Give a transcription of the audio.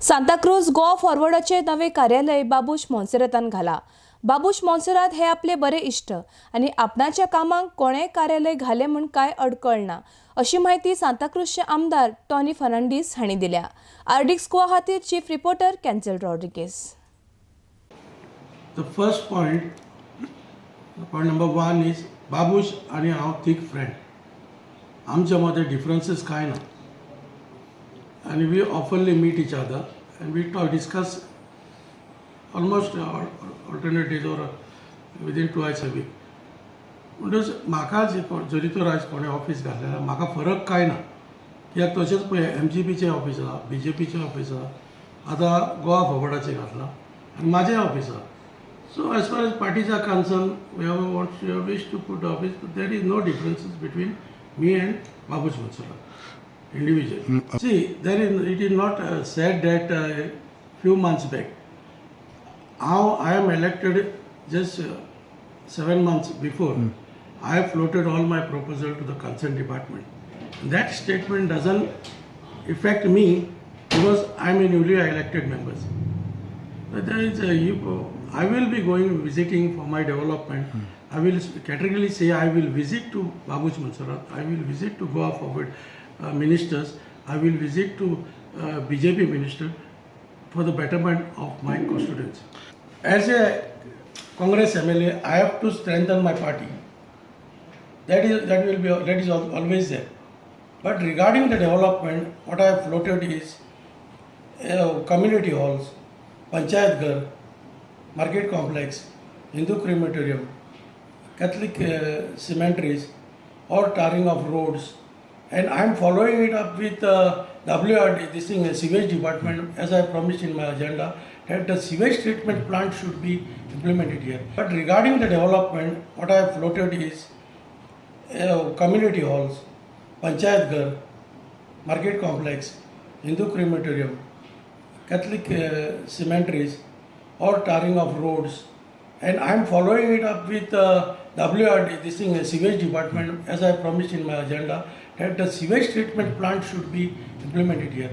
सांताक्रूज गोवा फॉरवर्डाचे नवे कार्यालय बाबूश मोन्सेरातान घाला. बाबूश मोन्सेरात हे आपले बरे इश्ट आणि आपणाच्या कामाक कोणेय कार्यालय घाले म्हूण काय अडकळ ना अशी माहिती सांताक्रूजचे आमदार टॉनी फर्नांडीस हांणी दिल्या. आर्डिक्स गोवा खातीर chief reporter cancel Rodriguez. The first point number one is Babush आणि हांव थिक फ्रेंड. आमच्या मध्ये डिफरन्सेस कांय ना and we oftenly meet each other and we discuss almost alternate days or within twice a week. म्हणटच म्हाका जरी तो राज कोणें ऑफिस घातलेलें म्हाका फरक कांय ना, कित्याक तशेंच पळय MGPचें ऑफिस आहा, BJPचें ऑफिस आहा, आतां गोवा फॉरवर्डाचें घातलां आनी म्हाजें ऑफिस आहा. So as far as parties are concerned, we wish to put office, but there is no differences between me and Babush Moonsera. Individual. See, it is not said that few months back. How I am elected just 7 months before, I have floated all my proposal to the concerned department. That statement doesn't affect me because I am a newly elected member. But there is I will be going visiting for my development. I will categorically say I will visit to Babush Moonsera. I will visit to Goa Forward ministers. I will visit to BJP minister for the betterment of my constituents. As a Congress MLA, I have to strengthen my party. That is always there. But regarding the development, what I have floated is community halls, Panchayat Ghar, Market Complex, Hindu crematorium, Catholic cemeteries, or tarring of roads. And I am following it up with WRD, this thing, sewage department, as I promised in my agenda, that the sewage treatment plant should be implemented here. But regarding the development, what I have floated is community halls, Panchayat Ghar, Market Complex, Hindu crematorium, Catholic cemeteries, or tarring of roads. And I am following it up with WRD, this thing, sewage department, as I promised in my agenda, that the sewage treatment plant should be implemented here.